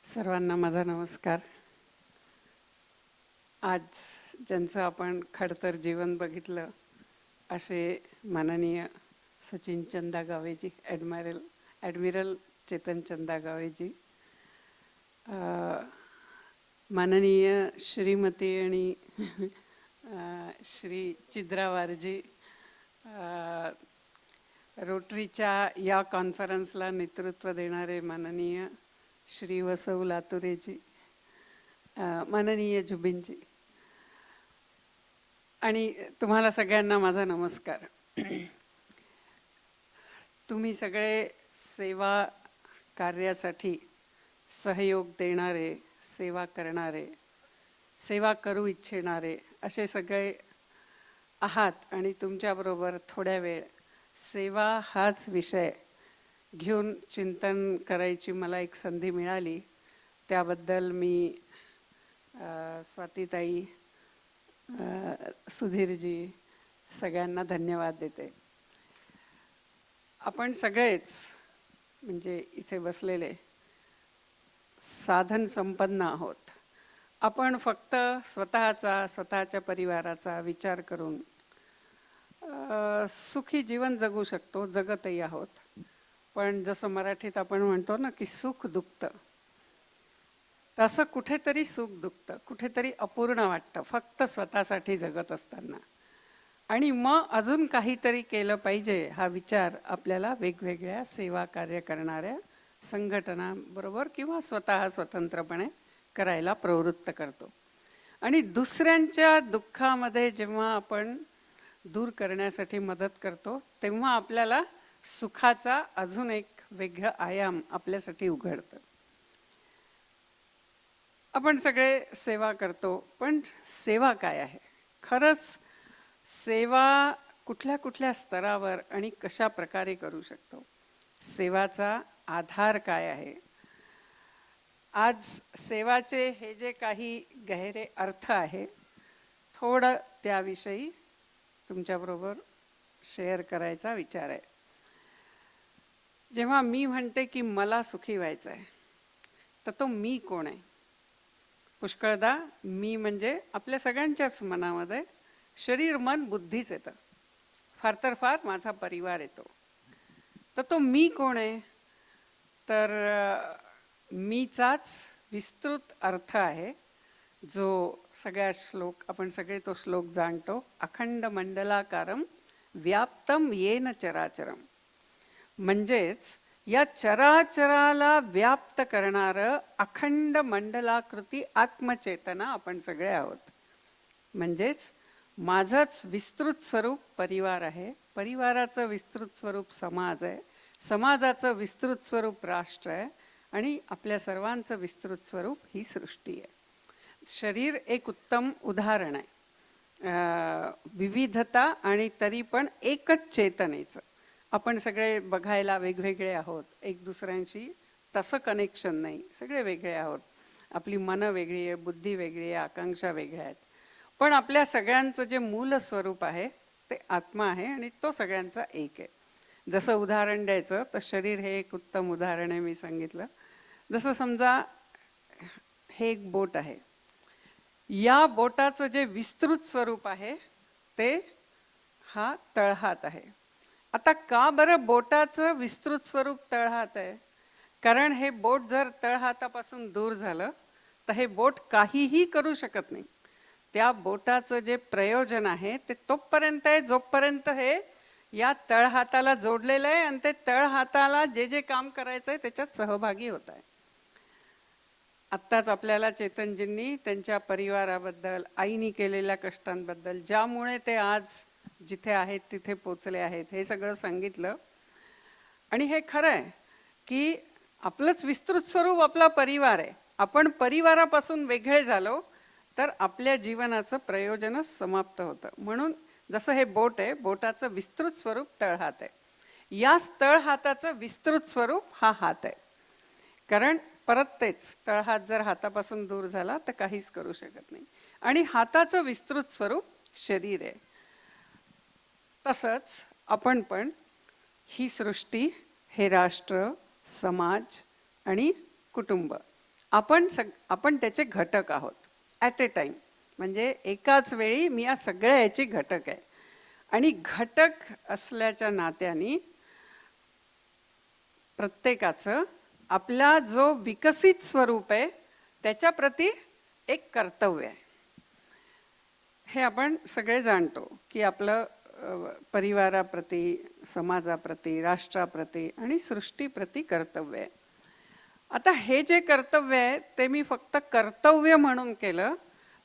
सर्वांना माझा नमस्कार. आज ज्यांचं आपण खडतर जीवन बघितलं असे माननीय सचिन चंदा गावेजी, ॲडमिरल चेतन चंदा गावेजी, माननीय श्रीमती आणि श्री चिद्रावारजी, रोटरीच्या या कॉन्फरन्सला नेतृत्व देणारे माननीय श्री वसव लातुरेजी, माननीय जुबिनजी, आणि तुम्हाला सगळ्यांना माझा नमस्कार. तुम्ही सगळे सेवा कार्यासाठी सहयोग देणारे, सेवा करणारे, सेवा करू इच्छिणारे असे सगळे आहात आणि तुमच्याबरोबर थोड्या वेळ सेवा हाच विषय घेऊन चिंतन करायची मला एक संधी मिळाली. त्याबद्दल मी स्वातीताई, सुधीरजी सगळ्यांना धन्यवाद देते. आपण सगळेच म्हणजे इथे बसलेले साधन संपन्न आहोत. आपण फक्त स्वतःच्या परिवाराचा विचार करून सुखी जीवन जगू शकतो, जगतही आहोत. पण जसं मराठीत आपण म्हणतो ना की सुख दुखतं, तसं कुठेतरी सुख दुखतं, कुठेतरी अपूर्ण वाटतं फक्त स्वतःसाठी जगत असताना. आणि मग अजून काहीतरी केलं पाहिजे हा विचार आपल्याला वेगवेगळ्या सेवा कार्य करणाऱ्या संघटनांबरोबर किंवा स्वतः स्वतंत्रपणे करायला प्रवृत्त करतो. आणि दुसऱ्यांच्या दुःखामध्ये जेव्हा आपण दूर करण्यासाठी मदत करतो तेव्हा आपल्याला सुखाचा अजून एक वेगळा आयाम आपल्यासाठी उघडतं. आपण सगळे सेवा करतो, पण सेवा काय आहे? खरंच सेवा कुठल्या कुठल्या स्तरावर आणि कशा प्रकारे करू शकतो? सेवाचा आधार काय आहे? आज सेवाचे हे जे काही गहिरे अर्थ आहे, थोडं त्याविषयी तुमच्याबरोबर शेअर करायचा विचार आहे. जेव्हा मी म्हणते की मला सुखी व्हायचं आहे, तर तो मी कोण आहे? पुष्कळदा मी म्हणजे आपल्या सगळ्यांच्याच मनामध्ये शरीर, मन, बुद्धीच येतं. फार तर फार माझा परिवार येतो. तर तो मी कोण आहे? तर मीचाच विस्तृत अर्थ आहे, जो सगळ्या श्लोक आपण सगळे तो श्लोक जाणतो. अखंड मंडलाकारम व्याप्तम येन चराचरम. म्हणजेच या चराचराला व्याप्त करणारं अखंड मंडलाकृती आत्मचेतना आपण सगळे आहोत. म्हणजेच माझंच विस्तृत स्वरूप परिवार आहे, परिवाराचं विस्तृत स्वरूप समाज आहे, समाजाचं विस्तृत स्वरूप राष्ट्र आहे, आणि आपल्या सर्वांचं विस्तृत स्वरूप ही सृष्टी आहे. शरीर एक उत्तम उदाहरण आहे. विविधता आणि तरी पण एकच चेतनेचं. आपण सगळे बघायला वेगवेगळे आहोत, एक दुसऱ्यांशी तसं कनेक्शन नाही, सगळे वेगळे आहोत. आपली मनं वेगळी आहे, बुद्धी वेगळी आहे, आकांक्षा वेगळ्या आहेत. पण आपल्या सगळ्यांचं जे मूल स्वरूप आहे ते आत्मा आहे आणि तो सगळ्यांचा एक आहे. जसं उदाहरण द्यायचं तर शरीर हे एक उत्तम उदाहरण आहे. मी सांगितलं जसं समजा हे एक बोट आहे. या बोटाचं जे विस्तृत स्वरूप आहे ते हा तळहात आहे. आता का बरं बोटाचं विस्तृत स्वरूप तळहात आहे? कारण हे बोट जर तळहातापासून दूर झालं तर हे बोट काहीही करू शकत नाही. त्या बोटाचं जे प्रयोजन आहे ते तोपर्यंत आहे जोपर्यंत हे या तळहाताला जोडलेलं आहे आणि ते तळहाताला जे जे काम करायचं आहे त्याच्यात सहभागी होत आहे. आत्ताच आपल्याला चेतनजींनी त्यांच्या परिवाराबद्दल, आईनी केलेल्या कष्टांबद्दल, ज्यामुळे ते आज जिथे आहेत तिथे पोचले आहेत, हे सगळं सांगितलं. आणि हे खरं आहे की आपलंच विस्तृत स्वरूप आपला परिवार आहे. आपण परिवारापासून वेगळे झालो तर आपल्या जीवनाचं प्रयोजनच समाप्त होतं. म्हणून जसं हे बोट आहे, बोटाचं विस्तृत स्वरूप तळहात आहे. याच तळहाताचं विस्तृत स्वरूप हा हात आहे. कारण परत तेच, तळहात जर हातापासून दूर झाला तर काहीच करू शकत नाही. आणि हाताचं विस्तृत स्वरूप शरीर आहे. तसंच आपण पण ही सृष्टी, हे राष्ट्र, समाज आणि कुटुंब, आपण त्याचे घटक आहोत ॲट ए टाइम. म्हणजे एकाच वेळी मी या सगळ्या याची घटक आहे. आणि घटक असल्याच्या नात्याने प्रत्येकाचं आपला जो विकसित स्वरूप आहे त्याच्याप्रती एक कर्तव्य आहे. हे आपण सगळे जाणतो की आपलं परिवाराप्रती, समाजाप्रती, राष्ट्राप्रती आणि सृष्टीप्रती कर्तव्य आहे. आता हे जे कर्तव्य आहे ते मी फक्त कर्तव्य म्हणून केलं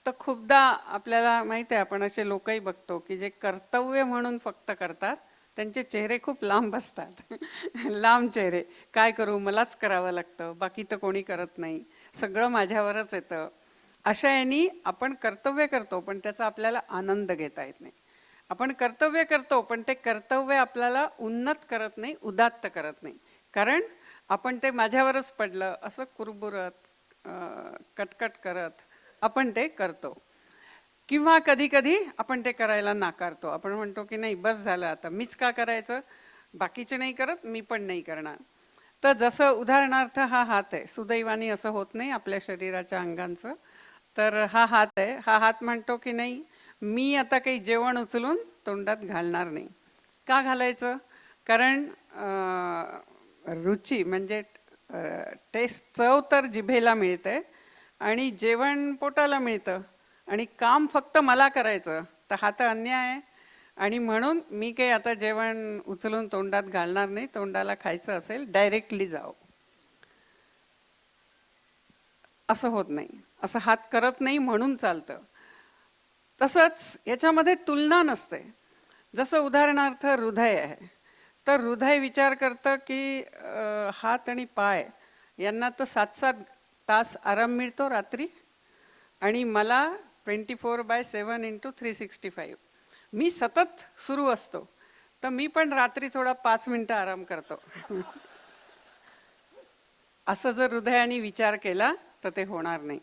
तर खूपदा आपल्याला माहिती आहे, आपण असे लोकही बघतो की जे कर्तव्य म्हणून फक्त करतात त्यांचे चेहरे खूप लांब असतात. लांब चेहरे, काय करू, मलाच करावं लागतं, बाकी तर कोणी करत नाही, सगळं माझ्यावरच येतं. अशा यांनी आपण कर्तव्य करतो पण त्याचा आपल्याला आनंद घेता येत नाही. आपण कर्तव्य करतो पण ते कर्तव्य आपल्याला उन्नत करत नाही, उदात्त करत नाही. कारण आपण ते माझ्यावरच पडलं असं कुरबुरत, कटकट करत आपण ते करतो. किंवा कधी कधी आपण ते करायला नाकारतो. आपण म्हणतो की नाही, बस झालं, आता मीच का करायचं, बाकीचे नाही करत, मी पण नाही करणार. तर जसं उदाहरणार्थ हा हात आहे, सुदैवाने असं होत नाही आपल्या शरीराच्या अंगांचं. तर हा हात आहे, हा हात म्हणतो की नाही, मी आता काही जेवण उचलून तोंडात घालणार नाही. का घालायचं? कारण रुची म्हणजे टेस्ट, चव तर जिभेला मिळते आणि जेवण पोटाला मिळतं आणि काम फक्त मला करायचं, तर हा तर अन्याय आहे. आणि म्हणून मी काही आता जेवण उचलून तोंडात घालणार नाही. तोंडाला खायचं असेल डायरेक्टली जाओ, असं होत नाही, असं हात करत नाही म्हणून चालतं. तसंच याच्यामध्ये तुलना नसते. जसं उदाहरणार्थ हृदय आहे, तर हृदय विचार करतं की हात आणि पाय यांना तर 7-7 तास आराम मिळतो रात्री आणि मला 24/7 × 365 मी सतत सुरू असतो, तर मी पण रात्री थोडा 5 मिनिटं आराम करतो. असं जर हृदयाने विचार केला तर ते होणार नाही.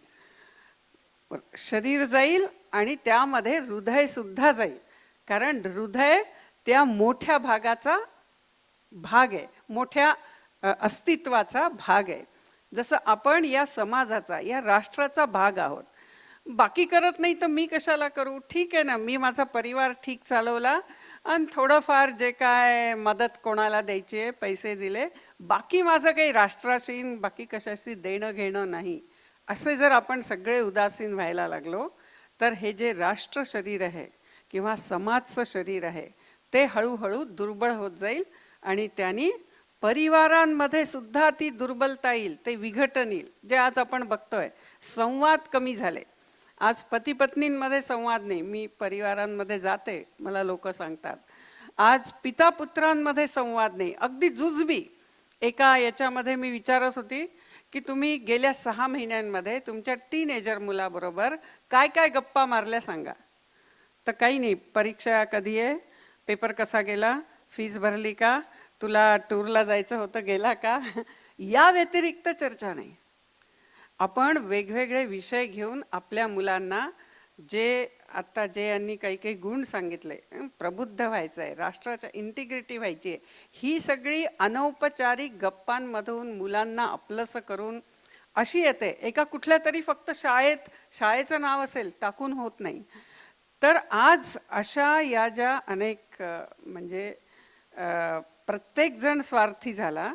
शरीर जाईल आणि त्यामध्ये हृदय सुद्धा जाईल, कारण हृदय त्या मोठ्या भागाचा भाग आहे, मोठ्या अस्तित्वाचा भाग आहे. जसं आपण या समाजाचा, या राष्ट्राचा भाग आहोत. बाकी करत नाही तर मी कशाला करू? ठीक आहे ना, मी माझा परिवार ठीक चालवला आणि थोडंफार जे काय मदत कोणाला द्यायची आहे पैसे दिले, बाकी माझं काही राष्ट्राशी बाकी कशाशी देणं घेणं नाही, असे जर आपण सगळे उदासीन व्हायला लागलो तर हे जे राष्ट्र शरीर आहे किंवा समाजचं शरीर आहे ते हळूहळू दुर्बळ होत जाईल आणि त्यांनी परिवारांमध्ये सुद्धा ती दुर्बलता येईल, ते विघटन येईल. जे आज आपण बघतोय, संवाद कमी झाले. आज पती पत्नींमध्ये संवाद नाही. मी परिवारांमध्ये जाते, मला लोक सांगतात आज पिता पुत्रांमध्ये संवाद नाही, अगदी जुजबी. एका याच्यामध्ये मी विचारत होती की तुम्ही गेल्या 6 महिन्यांमध्ये तुमच्या टीनेजर मुलाबरोबर काय काय गप्पा मारल्या सांगा. तर काही नाही, परीक्षा कधी आहे, पेपर कसा गेला, फीस भरली का, तुला टूरला जायचं होतं गेला का, या व्यतिरिक्त चर्चा नाही. आपण वेगवेगळे विषय घेऊन आपल्या मुलांना, जे आता जे यांनी काही काही गुण सांगितले, प्रबुद्ध व्हायचं आहे, राष्ट्राच्या इंटिग्रिटी व्हायची आहे, ही सगळी अनौपचारिक गप्पांमधून मुलांना आपलंसं करून अशी येते. एका कुठल्या तरी फक्त शाळेचं नाव असेल टाकून होत नाही. तर आज अशा या ज्या अनेक म्हणजे प्रत्येक जण स्वार्थी झाला.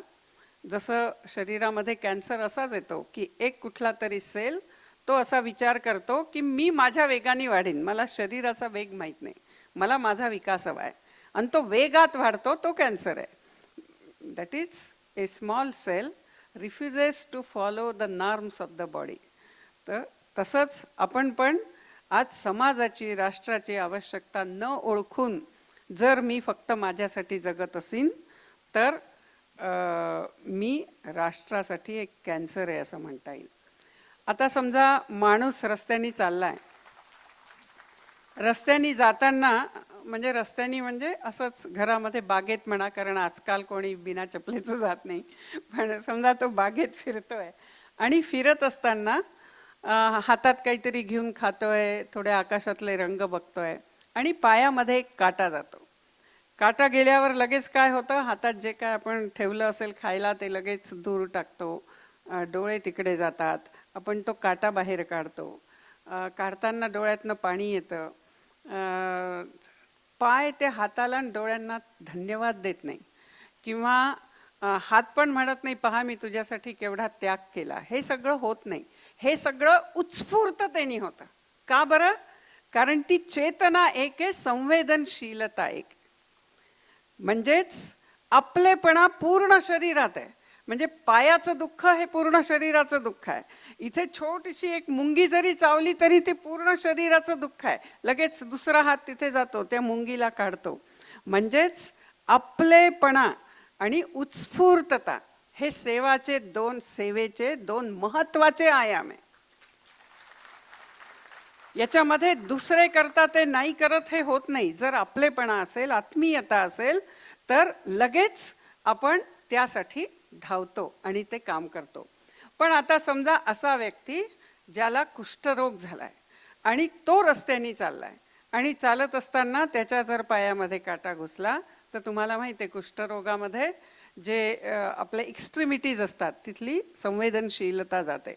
जसं शरीरामध्ये कॅन्सर असाच येतो की एक कुठला तरी सेल तो असा विचार करतो की मी माझ्या वेगाने वाढीन, मला शरीराचा वेग माहीत नाही, मला माझा विकास हवा आहे, आणि तो वेगात वाढतो, तो कॅन्सर आहे. That is a small cell refuses to follow the norms of the body. तर तसंच आपण पण आज समाजाची, राष्ट्राची आवश्यकता न ओळखून जर मी फक्त माझ्यासाठी जगत असीन तर मी राष्ट्रासाठी एक कॅन्सर आहे असं म्हणता येईल. आता समजा माणूस रस्त्याने चाललाय, रस्त्याने जाताना म्हणजे रस्त्याने म्हणजे असंच घरामध्ये बागेत म्हणा, कारण आजकाल कोणी बिना चपलेचं जात नाही, पण समजा तो बागेत फिरतोय आणि फिरत असताना हातात काहीतरी घेऊन खातोय, थोडे आकाशातले रंग बघतोय आणि पायामध्ये एक काटा जातो. काटा गेल्यावर लगेच काय होतं, हातात जे काय आपण ठेवलं असेल खायला ते लगेच दूर टाकतो, डोळे तिकडे जातात, आपण तो काटा बाहेर काढतो, काढताना डोळ्यातनं पाणी येतं, पाय त्या हाताला आणि डोळ्यांना धन्यवाद देत नाही, किंवा हात पण म्हणत नाही पहा मी तुझ्यासाठी केवढा त्याग केला. हे सगळं होत नाही. हे सगळं उत्स्फूर्ततेने होतं. का बरं? कारण ती चेतना एक आहे, संवेदनशीलता एक. म्हणजेच आपलेपणा पूर्ण शरीरात आहे. म्हणजे पायाचं दुःख हे पूर्ण शरीराचं दुःख आहे. इथे छोटीशी एक मुंगी जरी चावली तरी ते पूर्ण शरीराचं दुःख आहे. लगेच दुसरा हात तिथे जातो, त्या मुंगीला काढतो. म्हणजेच आपलेपणा आणि उत्स्फूर्तता हे सेवेचे दोन महत्वाचे आयाम आहे. याच्यामध्ये दुसरे करता ते नाही करत हे होत नाही. जर आपलेपणा असेल, आत्मीयता असेल, तर लगेच आपण त्यासाठी धावतो आणि ते काम करतो. पण आता समजा असा व्यक्ती ज्याला कुष्ठरोग झालाय आणि तो रस्त्याने चाललाय आणि चालत असताना त्याच्या जर पायामध्ये काटा घुसला, तर तुम्हाला माहिती आहे कुष्ठरोगामध्ये जे आपल्या एक्स्ट्रीमिटीज असतात तिथली संवेदनशीलता जाते.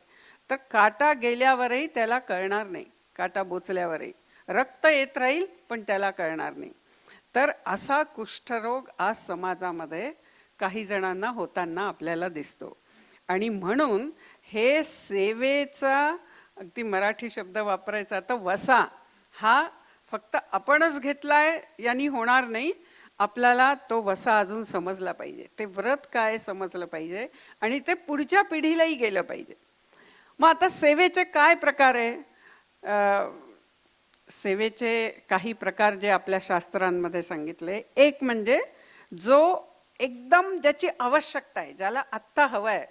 तर काटा गेल्यावरही त्याला कळणार नाही, काटा बोचल्यावरही रक्त येत राहील पण त्याला कळणार नाही. तर असा कुष्ठरोग आज समाजामध्ये काही जणांना होताना आपल्याला दिसतो. आणि म्हणून हे सेवेचा अगदी मराठी शब्द वापरायचा तर वसा हा फक्त आपणच घेतलाय यांनी होणार नाही. आपल्याला तो वसा अजून समजला पाहिजे, ते व्रत काय समजलं पाहिजे आणि ते पुढच्या पिढीलाही गेलं पाहिजे. मग आता सेवेचे काय प्रकार आहे? सेवेचे काही प्रकार जे आपल्या शास्त्रांमध्ये सांगितले, एक म्हणजे जो एकदम ज्याची आवश्यकता आहे, ज्याला आत्ता हवंय,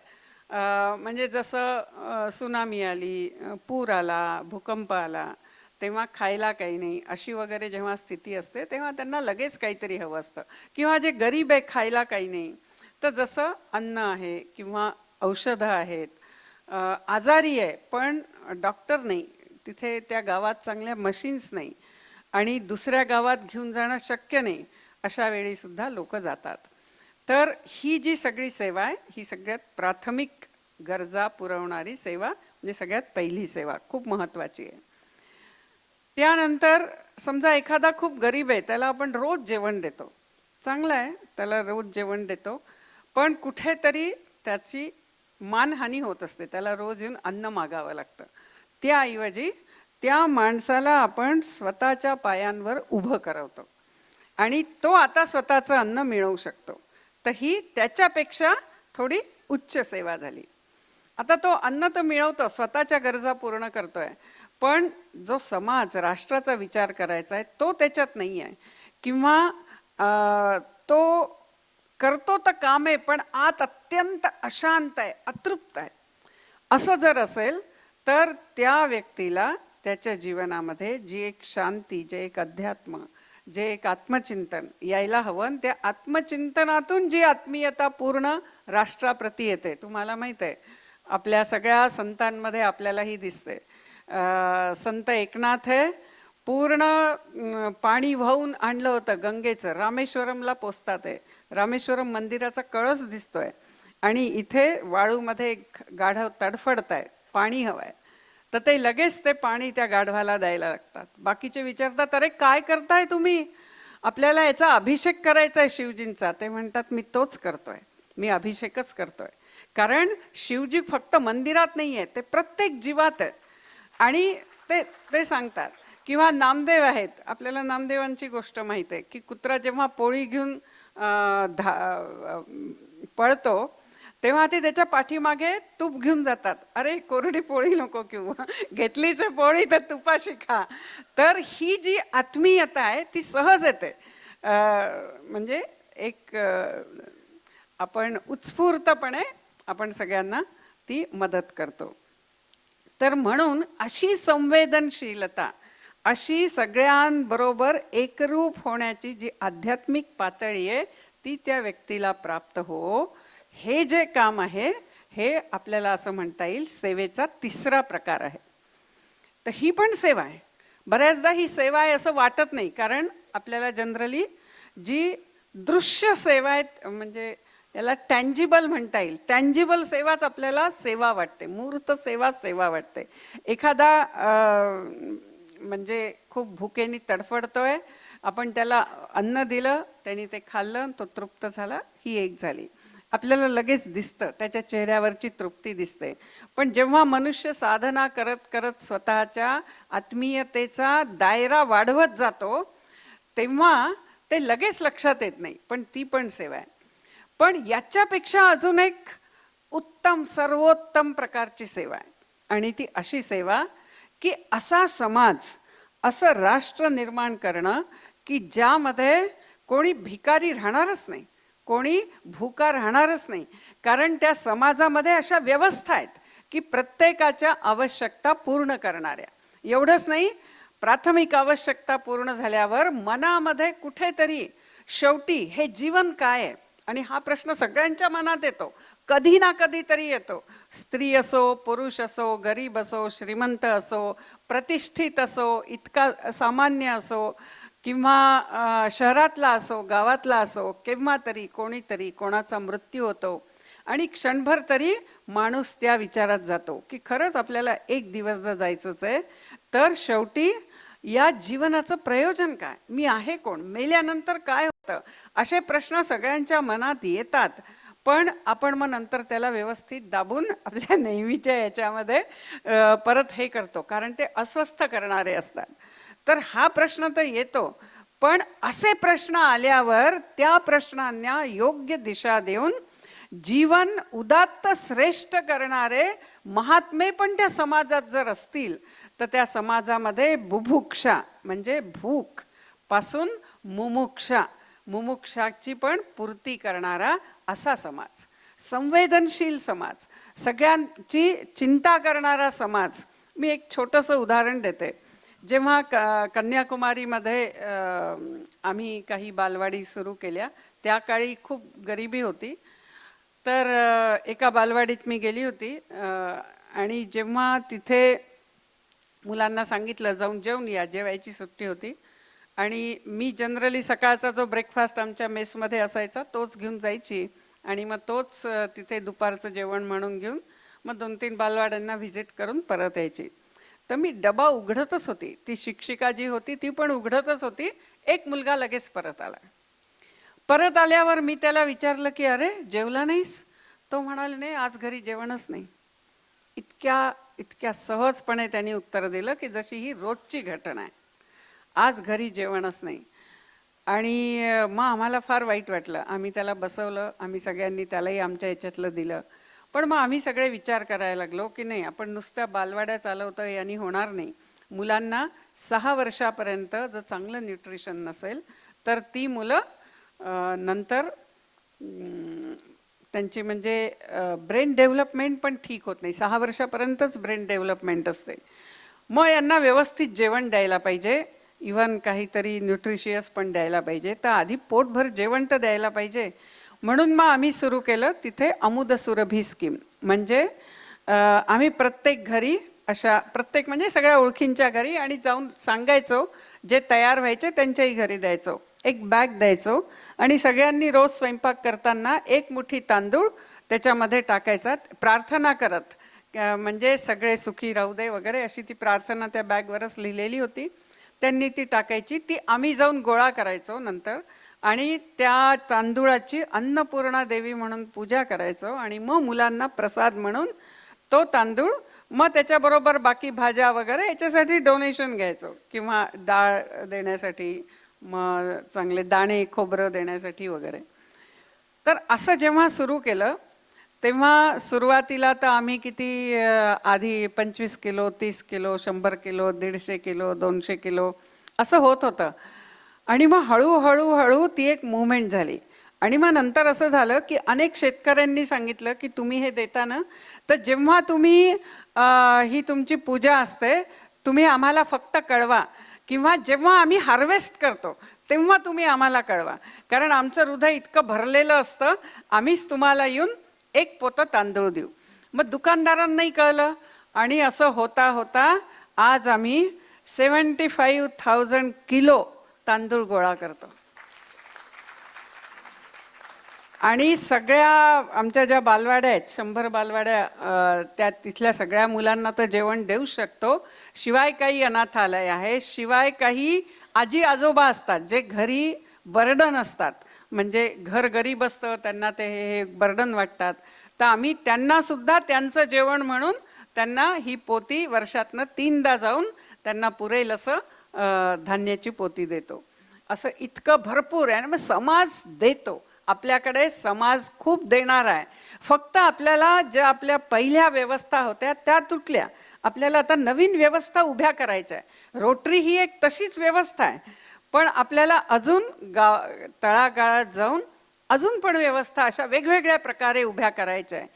म्हणजे जसं सुनामी आली, पूर आला, भूकंप आला, तेव्हा खायला काही नाही अशी वगैरे जेव्हा स्थिती असते तेव्हा त्यांना लगेच काहीतरी हवं असतं. किंवा जे गरीब आहे खायला काही नाही, तर जसं अन्न आहे किंवा औषधं आहेत, आजारी आहे पण डॉक्टर नाही, तिथे त्या गावात चांगल्या मशीन्स नाही आणि दुसऱ्या गावात घेऊन जाणं शक्य नाही, अशा वेळी सुद्धा लोक जातात. तर ही जी सगळी सेवा आहे ही सगळ्यात प्राथमिक गरजा पुरवणारी सेवा, म्हणजे सगळ्यात पहिली सेवा, खूप महत्त्वाची आहे. त्यानंतर समजा एखादा खूप गरीब आहे, त्याला आपण रोज जेवण देतो, चांगलं आहे, त्याला रोज जेवण देतो, पण कुठेतरी त्याची मानहानी होत असते, त्याला रोज येऊन अन्न मागावं लागतं. त्याऐवजी त्या माणसाला आपण स्वतःच्या पायांवर उभं करवतो आणि तो आता स्वतःचं अन्न मिळवू शकतो. तर ही त्याच्यापेक्षा थोडी उच्च सेवा झाली. आता तो अन्न तर मिळवतो, स्वतःच्या गरजा पूर्ण करतोय, पण जो समाज राष्ट्राचा विचार करायचा आहे तो त्याच्यात नाही आहे, किंवा तो करतो तर काम आहे पण आत अत्यंत अशांत आहे, अतृप्त आहे, असं जर असेल तर त्या व्यक्तीला त्याच्या जीवनामध्ये जी एक शांती, जे एक अध्यात्म, जे एक आत्मचिंतन यायला हवं, त्या आत्मचिंतनातून जी आत्मीयता पूर्ण राष्ट्राप्रती येते. तुम्हाला माहित आहे आपल्या सगळ्या संतांमध्ये आपल्यालाही दिसते. संत एकनाथ हे पूर्ण पाणी वाहून आणलं होतं गंगेचं, रामेश्वरमला पोचतात आहे, रामेश्वरम मंदिराचा कळस दिसतोय आणि इथे वाळूमध्ये गाढव तडफडत आहे, पाणी हवंय, तर ते लगेच ते पाणी त्या गाढवाला द्यायला लागतात. बाकीचे विचारतात अरे काय करताय तुम्ही, आपल्याला याचा अभिषेक करायचा आहे शिवजींचा. ते म्हणतात मी तोच करतोय, मी अभिषेकच करतोय, कारण शिवजी फक्त मंदिरात नाही आहे, ते प्रत्येक जीवात आहे. आणि ते सांगतात. किंवा नामदेव आहेत, आपल्याला नामदेवांची गोष्ट माहित आहे की कुत्रा जेव्हा पोळी घेऊन पळतो तेव्हा ते त्याच्या पाठीमागे तूप घेऊन जातात. अरे कोरडी पोळी नको, किंवा घेतलीच पोळी तर तुपाशी खा. तर ही जी आत्मीयता आहे ती सहज येते, म्हणजे एक आपण उत्स्फूर्तपणे आपण सगळ्यांना ती मदत करतो. तर म्हणून अशी संवेदनशीलता, अशी सगळ्यांबरोबर एकरूप होण्याची जी आध्यात्मिक पातळी आहे ती त्या व्यक्तीला प्राप्त हो, हे जे काम आहे हे आपल्याला असं म्हणता येईल सेवेचा तिसरा प्रकार आहे. तर ही पण सेवा आहे. बऱ्याचदा ही सेवा आहे असं वाटत नाही, कारण आपल्याला जनरली जी दृश्य सेवा आहेत, म्हणजे याला टँजिबल म्हणता येईल. टँजिबल सेवाच आपल्याला सेवा वाटते, मूर्त सेवा सेवा वाटते. एखादा म्हणजे खूप भुकेनी तडफडतोय, आपण त्याला अन्न दिलं, त्यांनी ते खाल्लं, तो तृप्त झाला, ही एक झाली. आपल्याला लगेच दिसतं, त्याच्या चेहऱ्यावरची तृप्ती दिसते. पण जेव्हा मनुष्य साधना करत करत स्वतःच्या आत्मीयतेचा दायरा वाढवत जातो, तेव्हा ते लगेच लक्षात येत नाही, पण ती पण सेवा आहे. पण याच्यापेक्षा अजून एक उत्तम सर्वोत्तम प्रकारची सेवा आहे, आणि ती अशी सेवा की असा समाज, असं राष्ट्र निर्माण करणं की ज्यामध्ये कोणी भिकारी राहणारच नाही, कोणी भूका राहणारच नाही. कारण त्या समाजामध्ये अशा व्यवस्था आहेत की प्रत्येकाच्या आवश्यकता पूर्ण करणाऱ्या. एवढंच नाही, प्राथमिक आवश्यकता पूर्ण झाल्यावर मनामध्ये कुठेतरी शेवटी हे जीवन काय आहे, आणि हा प्रश्न सगळ्यांच्या मनात येतो, कधी ना कधी तरी येतो. स्त्री असो, पुरुष असो, गरीब असो, श्रीमंत असो, प्रतिष्ठित असो, इतका सामान्य असो, किंवा शहरातला असो, गावातला असो, केव्हा तरी कोणीतरी कोणाचा मृत्यू होतो, आणि क्षणभर तरी माणूस त्या विचारात जातो की खरंच आपल्याला एक दिवस जर जायचंच आहे, तर शेवटी या जीवनाचं प्रयोजन काय, मी आहे कोण, मेल्यानंतर काय होतं, असे प्रश्न सगळ्यांच्या मनात येतात. पण आपण मग नंतर त्याला व्यवस्थित दाबून आपल्या नेहमीच्या याच्यामध्ये परत हे करतो, कारण ते अस्वस्थ करणारे असतात. तर हा प्रश्न तर येतो, पण असे प्रश्न आल्यावर त्या प्रश्नांना योग्य दिशा देऊन जीवन उदात्त श्रेष्ठ करणारे महात्मे पण त्या समाजात जर असतील, तर त्या समाजामध्ये बुभुक्षा म्हणजे भूक पासून मुमुक्षा, मुमुक्षाची पण पूर्ती करणारा असा समाज, संवेदनशील समाज, सगळ्यांची चिंता करणारा समाज. मी एक छोटंसं उदाहरण देते. जेव्हा कन्याकुमारीमध्ये आम्ही काही बालवाडी सुरू केल्या, त्या काळी खूप गरिबी होती. तर एका बालवाडीत मी गेली होती, आणि जेव्हा तिथे मुलांना सांगितलं जाऊन जेवून या, जेवायची सुट्टी होती, आणि मी जनरली सकाळचा जो ब्रेकफास्ट आमच्या मेसमध्ये असायचा तोच घेऊन जायची, आणि मग तोच तिथे दुपारचं जेवण म्हणून घेऊन मग 2-3 बालवाड्यांना व्हिजिट करून परत यायची. तर मी डबा उघडतच होती, ती शिक्षिका जी होती ती पण उघडतच होती, एक मुलगा लगेच परत आला. परत आल्यावर मी त्याला विचारलं की अरे जेवला नाहीस? तो म्हणाला नाही, आज घरी जेवणच नाही. इतक्या सहजपणे त्यांनी उत्तर दिलं की जशी ही रोजची घटना आहे, आज घरी जेवणच नाही. आणि मग आम्हाला फार वाईट वाटलं. आम्ही त्याला बसवलं, आम्ही सगळ्यांनी त्यालाही आमच्या याच्यातलं दिलं. पण मग आम्ही सगळे विचार करायला लागलो की नाही, आपण नुसत्या बालवाड्या चालवतो यांनी होणार नाही. मुलांना 6 वर्षापर्यंत जर चांगलं न्यूट्रिशन नसेल तर ती मुलं नंतर त्यांची म्हणजे ब्रेन डेव्हलपमेंट पण ठीक होत नाही. 6 वर्षापर्यंतच ब्रेन डेव्हलपमेंट असते. मग यांना व्यवस्थित जेवण द्यायला पाहिजे, इव्हन काहीतरी न्यूट्रिशियस पण द्यायला पाहिजे. तर आधी पोटभर जेवण तर द्यायला पाहिजे. म्हणून मग आम्ही सुरू केलं तिथे अमुद सुरभी स्कीम. म्हणजे आम्ही प्रत्येक घरी, अशा प्रत्येक म्हणजे सगळ्या ओळखींच्या घरी, आणि जाऊन सांगायचो, जे तयार व्हायचे त्यांच्याही घरी द्यायचो, एक बॅग द्यायचो, आणि सगळ्यांनी रोज स्वयंपाक करताना एक मुठी तांदूळ त्याच्यामध्ये टाकायचा, प्रार्थना करत, म्हणजे सगळे सुखी राहू दे वगैरे अशी ती प्रार्थना त्या बॅगवरच लिहिलेली होती. त्यांनी ती टाकायची, ती आम्ही जाऊन गोळा करायचो नंतर, आणि त्या तांदूळाची अन्नपूर्णा देवी म्हणून पूजा करायचो, आणि मग मुलांना प्रसाद म्हणून तो तांदूळ, मग त्याच्याबरोबर बाकी भाज्या वगैरे याच्यासाठी डोनेशन घ्यायचो, किंवा डाळ देण्यासाठी, मग चांगले दाणे खोबरं देण्यासाठी वगैरे. तर असं जेव्हा सुरू केलं तेव्हा सुरुवातीला तर आम्ही किती आधी 25 kilo, 30 kilo, 100 kilo, 150 kilo, 200 kilo असं होत होतं. आणि मग हळूहळू हळू ती एक मूवमेंट झाली. आणि मग नंतर असं झालं की अनेक शेतकऱ्यांनी सांगितलं की तुम्ही हे देता ना, तर जेव्हा तुम्ही ही तुमची पूजा असते तुम्ही आम्हाला फक्त कळवा, किंवा जेव्हा आम्ही हार्वेस्ट करतो तेव्हा तुम्ही आम्हाला कळवा, कारण आमचं हृदय इतकं भरलेलं असतं, आम्हीच तुम्हाला येऊन एक पोतं तांदूळ देऊ. मग दुकानदारांनाही कळलं, आणि असं होता होता आज आम्ही 75,000 किलो तांदूळ गोळा करतो. आणि सगळ्या आमच्या ज्या बालवाड्या आहेत 100 बालवाड्या त्या तिथल्या सगळ्या मुलांना तर जेवण देऊ शकतो. शिवाय काही अनाथालय आहे, शिवाय काही आजी आजोबा असतात जे घरी बर्डन असतात, म्हणजे घर गरीब असतं, त्यांना ते हे बर्डन वाटतात, तर आम्ही त्यांना सुद्धा त्यांचं जेवण म्हणून त्यांना ही पोती वर्षातनं 3दा जाऊन त्यांना पुरेल असं धान्याची पोती देतो. असं इतकं भरपूर आहे. मग समाज देतो, आपल्याकडे समाज खूप देणार आहे. फक्त आपल्याला ज्या आपल्या पहिल्या व्यवस्था होत्या त्या तुटल्या, आपल्याला आता नवीन व्यवस्था उभ्या करायच्या आहे. रोटरी ही एक तशीच व्यवस्था आहे, पण आपल्याला अजून तळागाळात जाऊन अजून पण व्यवस्था अशा वेगवेगळ्या प्रकारे उभ्या करायच्या आहे.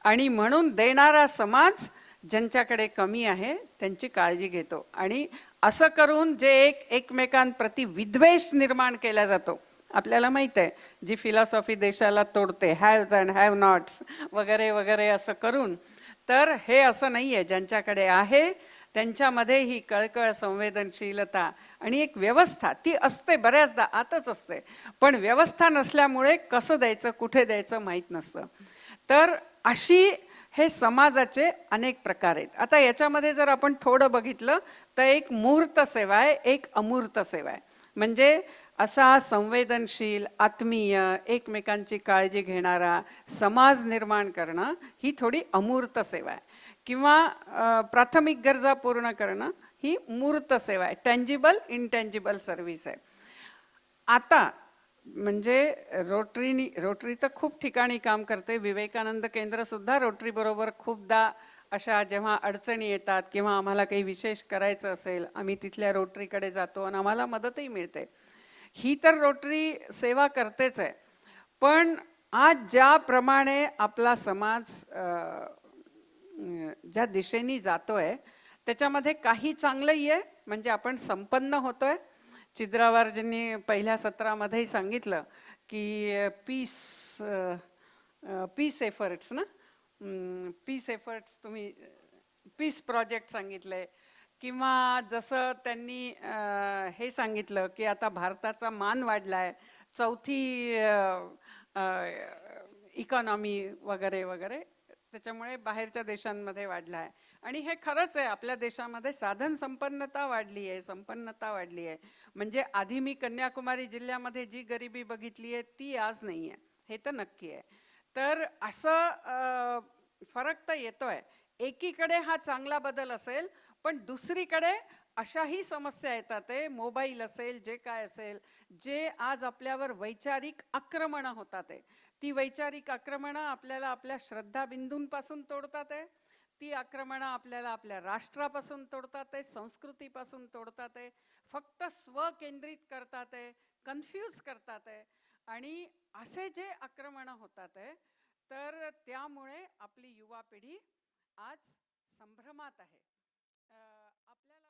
आणि म्हणून देणारा समाज ज्यांच्याकडे कमी आहे त्यांची काळजी घेतो. आणि असं करून जे एकमेकांप्रती विद्वेष निर्माण केला जातो, आपल्याला माहित आहे जी फिलॉसॉफी देशाला तोडते, हॅव्स अँड हॅव नॉट्स वगैरे वगैरे असं करून, तर हे असं नाही आहे. ज्यांच्याकडे आहे त्यांच्यामध्ये ही कळकळ, संवेदनशीलता आणि एक व्यवस्था ती असते, बऱ्याचदा आतच असते, पण व्यवस्था नसल्यामुळे कसं द्यायचं, कुठे द्यायचं माहीत नसतं. तर अशी हे समाजाचे अनेक प्रकार आहेत. आता याच्यामध्ये जर आपण थोडं बघितलं तर एक मूर्त सेवा आहे, एक अमूर्त सेवा आहे. म्हणजे असा संवेदनशील, आत्मीय, एकमेकांची काळजी घेणारा समाज निर्माण करणं ही थोडी अमूर्त सेवा आहे. किंवा प्राथमिक गरजा पूर्ण करणं ही मूर्त सेवा आहे, टँजिबल इनटँजिबल सर्व्हिस आहे. आता म्हणजे रोटरी तर खूप ठिकाणी काम करते. विवेकानंद केंद्र सुद्धा रोटरी बरोबर खूपदा अशा जेव्हा अडचणी येतात किंवा आम्हाला काही विशेष करायचं असेल, आम्ही तिथल्या रोटरीकडे जातो आणि आम्हाला मदतही मिळते. ही तर रोटरी सेवा करतेच आहे, पण आज ज्याप्रमाणे आपला समाज ज्या दिशेने जातोय त्याच्यामध्ये काही चांगलंही आहे, म्हणजे आपण संपन्न होतोय. चिद्रावारजींनी पहिल्या सत्रामध्येही सांगितलं की पीस एफर्ट्स ना, पीस एफर्ट्स, तुम्ही पीस प्रोजेक्ट सांगितलंय. किंवा जसं त्यांनी हे सांगितलं की आता भारताचा मान वाढलाय, चौथी इकॉनॉमी वगैरे वगैरे, त्याच्यामुळे बाहेरच्या देशांमध्ये वाढला आहे. आणि हे खरंच आहे, आपल्या देशामध्ये साधन संपन्नता वाढली आहे, संपन्नता वाढली आहे. म्हणजे आधी मी कन्याकुमारी जिल्ह्यामध्ये जी गरिबी बघितली आहे ती आज नाही आहे, हे तर नक्की आहे. तर असं फरक तर येतोय. एकीकडे हा चांगला बदल असेल, पण दुसरीकडे अशाही समस्या येतात, मोबाईल असेल, जे काय असेल, जे आज आपल्यावर वैचारिक आक्रमणं होतात आहे. ती वैचारिक आक्रमणं आपल्याला आपल्या श्रद्धाबिंदूंपासून तोडतात आहे. ती आक्रमणं आपल्याला आपल्या राष्ट्रापासून तोडतात आहे, संस्कृतीपासून तोडतात आहे, फक्त स्वकेंद्रित करतात आहे, कन्फ्यूज करतात आहे. आणि असे जे आक्रमणं होतात आहे, तर त्यामुळे आपली युवा पिढी आज संभ्रमात आहे. आपल्याला